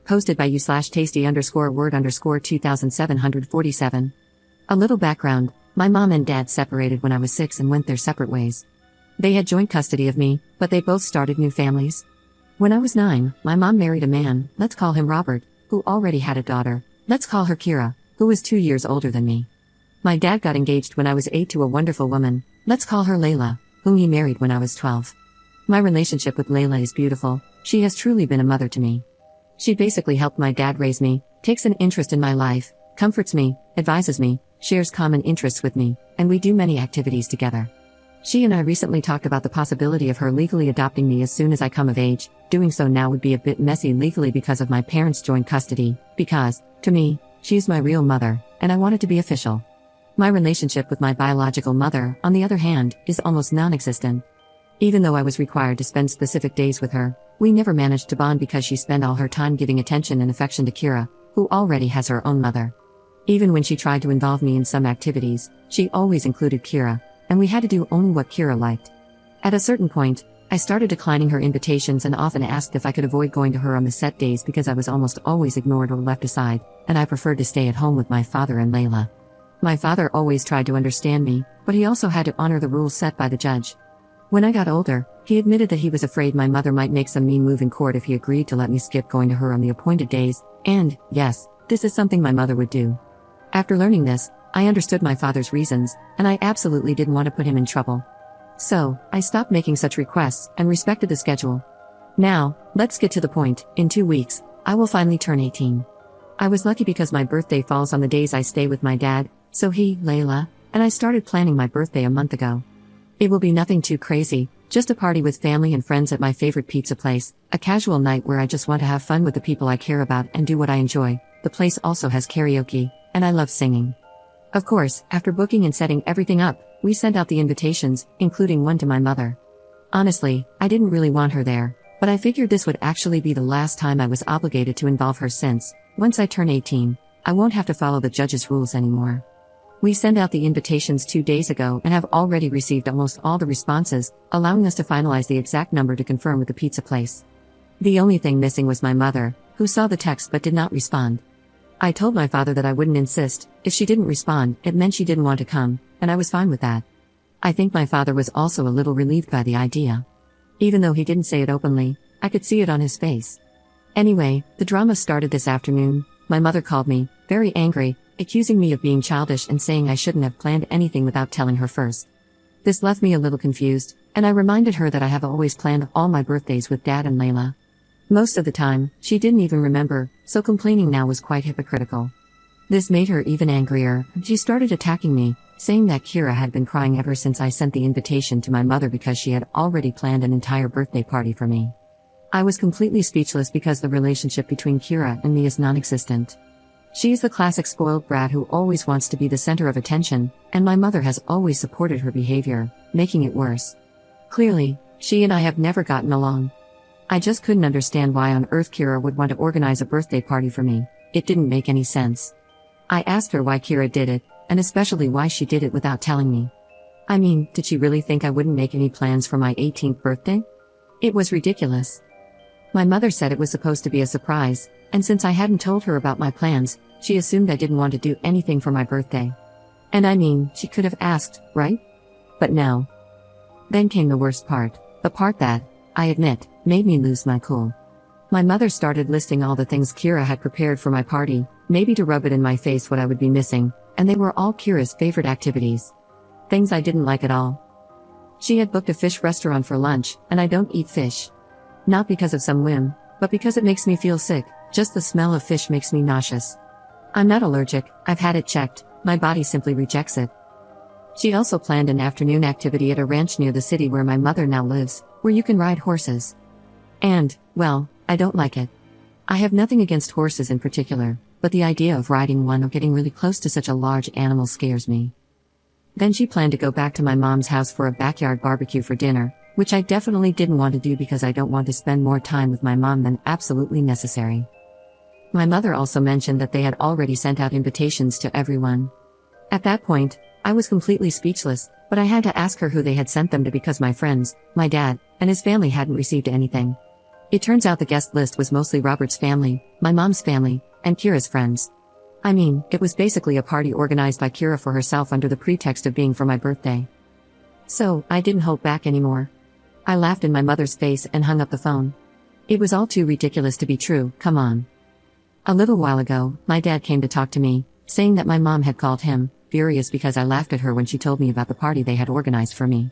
Posted by you/tasty_word_2747. A little background: my mom and dad separated when I was 6 and went their separate ways. They had joint custody of me, but they both started new families. When I was 9, my mom married a man, let's call him Robert, who already had a daughter, let's call her Kira, who was 2 years older than me. My dad got engaged when I was 8 to a wonderful woman, let's call her Layla, whom he married when I was 12. My relationship with Layla is beautiful. She has truly been a mother to me. She basically helped my dad raise me, takes an interest in my life, comforts me, advises me, shares common interests with me, and we do many activities together. She and I recently talked about the possibility of her legally adopting me as soon as I come of age. Doing so now would be a bit messy legally because of my parents' joint custody, because, to me, she's my real mother, and I want it to be official. My relationship with my biological mother, on the other hand, is almost non-existent. Even though I was required to spend specific days with her, we never managed to bond because she spent all her time giving attention and affection to Kira, who already has her own mother. Even when she tried to involve me in some activities, she always included Kira, and we had to do only what Kira liked. At a certain point, I started declining her invitations and often asked if I could avoid going to her on the set days because I was almost always ignored or left aside, and I preferred to stay at home with my father and Layla. My father always tried to understand me, but he also had to honor the rules set by the judge. When I got older, he admitted that he was afraid my mother might make some mean move in court if he agreed to let me skip going to her on the appointed days, and, yes, this is something my mother would do. After learning this, I understood my father's reasons, and I absolutely didn't want to put him in trouble. So, I stopped making such requests and respected the schedule. Now, let's get to the point. In 2 weeks, I will finally turn 18. I was lucky because my birthday falls on the days I stay with my dad, so he, Layla, and I started planning my birthday a month ago. It will be nothing too crazy, just a party with family and friends at my favorite pizza place, a casual night where I just want to have fun with the people I care about and do what I enjoy. The place also has karaoke, and I love singing. Of course, after booking and setting everything up, we sent out the invitations, including one to my mother. Honestly, I didn't really want her there, but I figured this would actually be the last time I was obligated to involve her since, once I turn 18, I won't have to follow the judge's rules anymore. We sent out the invitations 2 days ago and have already received almost all the responses, allowing us to finalize the exact number to confirm with the pizza place. The only thing missing was my mother, who saw the text but did not respond. I told my father that I wouldn't insist. If she didn't respond, it meant she didn't want to come, and I was fine with that. I think my father was also a little relieved by the idea. Even though he didn't say it openly, I could see it on his face. Anyway, the drama started this afternoon. My mother called me, very angry, accusing me of being childish and saying I shouldn't have planned anything without telling her first. This left me a little confused, and I reminded her that I have always planned all my birthdays with Dad and Layla. Most of the time, she didn't even remember, so complaining now was quite hypocritical. This made her even angrier. She started attacking me, saying that Kira had been crying ever since I sent the invitation to my mother because she had already planned an entire birthday party for me. I was completely speechless because the relationship between Kira and me is non-existent. She's the classic spoiled brat who always wants to be the center of attention, and my mother has always supported her behavior, making it worse. Clearly, she and I have never gotten along. I just couldn't understand why on earth Kira would want to organize a birthday party for me. It didn't make any sense. I asked her why Kira did it, and especially why she did it without telling me. I mean, did she really think I wouldn't make any plans for my 18th birthday? It was ridiculous. My mother said it was supposed to be a surprise, and since I hadn't told her about my plans, she assumed I didn't want to do anything for my birthday. And I mean, she could have asked, right? But no. Then came the worst part, the part that, I admit, made me lose my cool. My mother started listing all the things Kira had prepared for my party, maybe to rub it in my face what I would be missing, and they were all Kira's favorite activities. Things I didn't like at all. She had booked a fish restaurant for lunch, and I don't eat fish. Not because of some whim, but because it makes me feel sick. Just the smell of fish makes me nauseous. I'm not allergic, I've had it checked, my body simply rejects it. She also planned an afternoon activity at a ranch near the city where my mother now lives, where you can ride horses. And, well, I don't like it. I have nothing against horses in particular, but the idea of riding one or getting really close to such a large animal scares me. Then she planned to go back to my mom's house for a backyard barbecue for dinner, which I definitely didn't want to do because I don't want to spend more time with my mom than absolutely necessary. My mother also mentioned that they had already sent out invitations to everyone. At that point, I was completely speechless, but I had to ask her who they had sent them to because my friends, my dad, and his family hadn't received anything. It turns out the guest list was mostly Robert's family, my mom's family, and Kira's friends. I mean, it was basically a party organized by Kira for herself under the pretext of being for my birthday. So, I didn't hold back anymore. I laughed in my mother's face and hung up the phone. It was all too ridiculous to be true, come on. A little while ago, my dad came to talk to me, saying that my mom had called him, furious because I laughed at her when she told me about the party they had organized for me.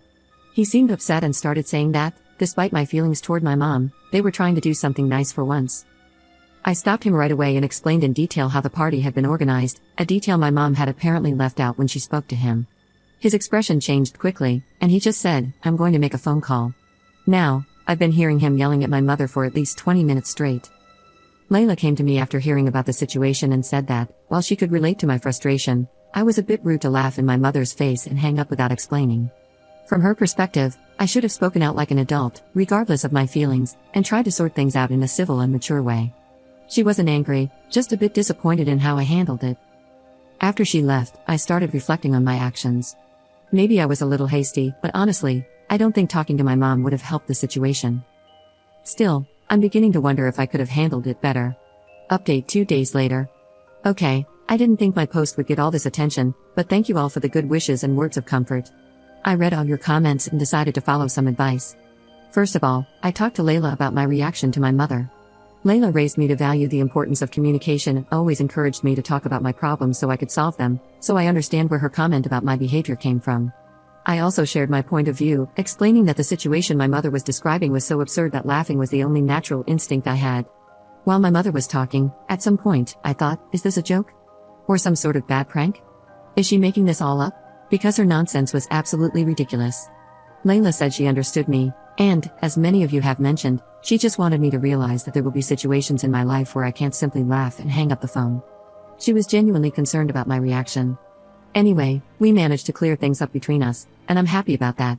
He seemed upset and started saying that, despite my feelings toward my mom, they were trying to do something nice for once. I stopped him right away and explained in detail how the party had been organized, a detail my mom had apparently left out when she spoke to him. His expression changed quickly, and he just said, "I'm going to make a phone call." Now, I've been hearing him yelling at my mother for at least 20 minutes straight. Layla came to me after hearing about the situation and said that, while she could relate to my frustration, I was a bit rude to laugh in my mother's face and hang up without explaining. From her perspective, I should have spoken out like an adult, regardless of my feelings, and tried to sort things out in a civil and mature way. She wasn't angry, just a bit disappointed in how I handled it. After she left, I started reflecting on my actions. Maybe I was a little hasty, but honestly, I don't think talking to my mom would have helped the situation. Still, I'm beginning to wonder if I could have handled it better. Update 2 days later. Okay, I didn't think my post would get all this attention, but thank you all for the good wishes and words of comfort. I read all your comments and decided to follow some advice. First of all, I talked to Layla about my reaction to my mother. Layla raised me to value the importance of communication and always encouraged me to talk about my problems so I could solve them, so I understand where her comment about my behavior came from. I also shared my point of view, explaining that the situation my mother was describing was so absurd that laughing was the only natural instinct I had. While my mother was talking, at some point, I thought, is this a joke? Or some sort of bad prank? Is she making this all up? Because her nonsense was absolutely ridiculous. Layla said she understood me, and, as many of you have mentioned, she just wanted me to realize that there will be situations in my life where I can't simply laugh and hang up the phone. She was genuinely concerned about my reaction. Anyway, we managed to clear things up between us, and I'm happy about that.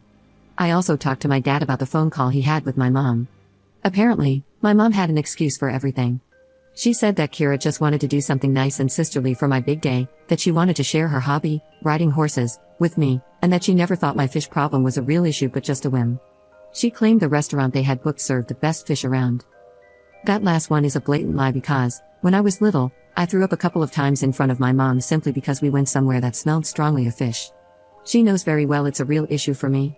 I also talked to my dad about the phone call he had with my mom. Apparently, my mom had an excuse for everything. She said that Kira just wanted to do something nice and sisterly for my big day, that she wanted to share her hobby, riding horses, with me, and that she never thought my fish problem was a real issue but just a whim. She claimed the restaurant they had booked served the best fish around. That last one is a blatant lie because, when I was little, I threw up a couple of times in front of my mom simply because we went somewhere that smelled strongly of fish. She knows very well it's a real issue for me.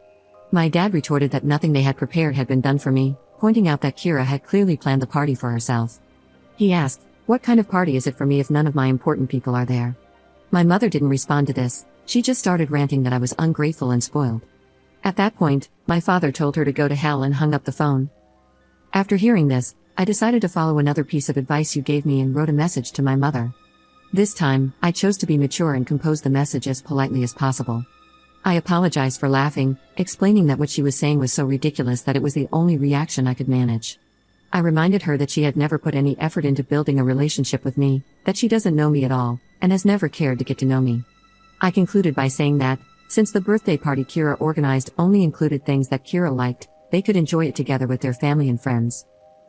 My dad retorted that nothing they had prepared had been done for me, pointing out that Kira had clearly planned the party for herself. He asked, what kind of party is it for me if none of my important people are there? My mother didn't respond to this, she just started ranting that I was ungrateful and spoiled. At that point, my father told her to go to hell and hung up the phone. After hearing this, I decided to follow another piece of advice you gave me and wrote a message to my mother. This time, I chose to be mature and compose the message as politely as possible. I apologized for laughing, explaining that what she was saying was so ridiculous that it was the only reaction I could manage. I reminded her that she had never put any effort into building a relationship with me, that she doesn't know me at all, and has never cared to get to know me. I concluded by saying that, since the birthday party Kira organized only included things that Kira liked, they could enjoy it together with their family and friends.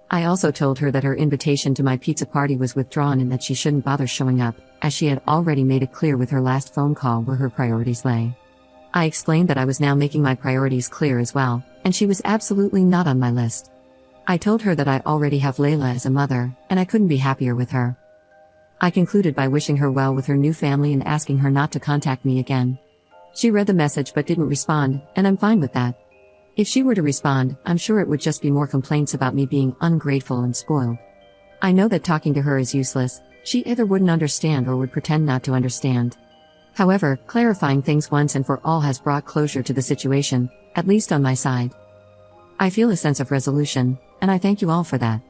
I also told her that her invitation to my pizza party was withdrawn and that she shouldn't bother showing up, as she had already made it clear with her last phone call where her priorities lay. I explained that I was now making my priorities clear as well, and she was absolutely not on my list. I told her that I already have Layla as a mother, and I couldn't be happier with her. I concluded by wishing her well with her new family and asking her not to contact me again. She read the message but didn't respond, and I'm fine with that. If she were to respond, I'm sure it would just be more complaints about me being ungrateful and spoiled. I know that talking to her is useless, she either wouldn't understand or would pretend not to understand. However, clarifying things once and for all has brought closure to the situation, at least on my side. I feel a sense of resolution, and I thank you all for that.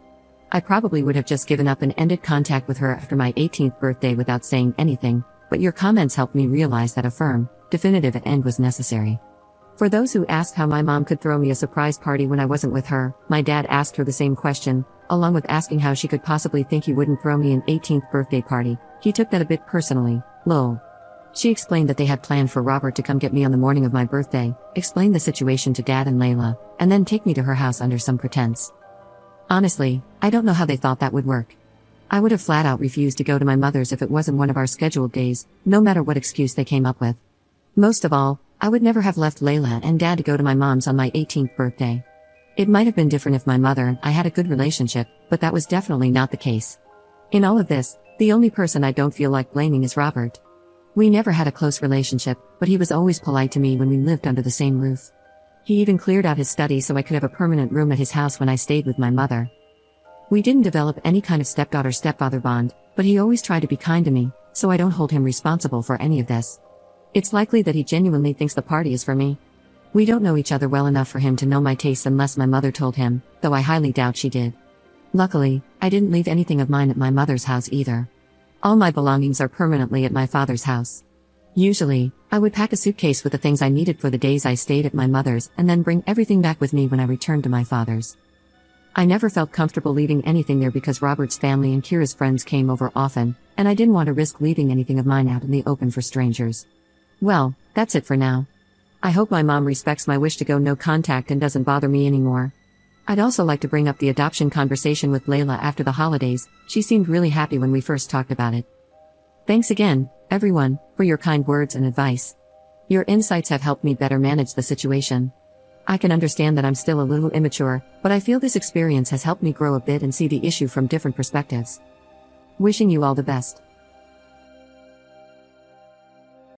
I probably would have just given up and ended contact with her after my 18th birthday without saying anything, but your comments helped me realize that a firm, definitive end was necessary. For those who asked how my mom could throw me a surprise party when I wasn't with her, my dad asked her the same question, along with asking how she could possibly think you wouldn't throw me an 18th birthday party. He took that a bit personally, lol. She explained that they had planned for Robert to come get me on the morning of my birthday, explain the situation to Dad and Layla, and then take me to her house under some pretense. Honestly, I don't know how they thought that would work. I would have flat out refused to go to my mother's if it wasn't one of our scheduled days, no matter what excuse they came up with. Most of all, I would never have left Layla and Dad to go to my mom's on my 18th birthday. It might have been different if my mother and I had a good relationship, but that was definitely not the case. In all of this, the only person I don't feel like blaming is Robert. We never had a close relationship, but he was always polite to me when we lived under the same roof. He even cleared out his study so I could have a permanent room at his house when I stayed with my mother. We didn't develop any kind of stepdaughter-stepfather bond, but he always tried to be kind to me, so I don't hold him responsible for any of this. It's likely that he genuinely thinks the party is for me. We don't know each other well enough for him to know my tastes unless my mother told him, though I highly doubt she did. Luckily, I didn't leave anything of mine at my mother's house either. All my belongings are permanently at my father's house. Usually, I would pack a suitcase with the things I needed for the days I stayed at my mother's and then bring everything back with me when I returned to my father's. I never felt comfortable leaving anything there because Robert's family and Kira's friends came over often, and I didn't want to risk leaving anything of mine out in the open for strangers. Well, that's it for now. I hope my mom respects my wish to go no contact and doesn't bother me anymore. I'd also like to bring up the adoption conversation with Layla after the holidays. She seemed really happy when we first talked about it. Thanks again, everyone, for your kind words and advice. Your insights have helped me better manage the situation. I can understand that I'm still a little immature, but I feel this experience has helped me grow a bit and see the issue from different perspectives. Wishing you all the best.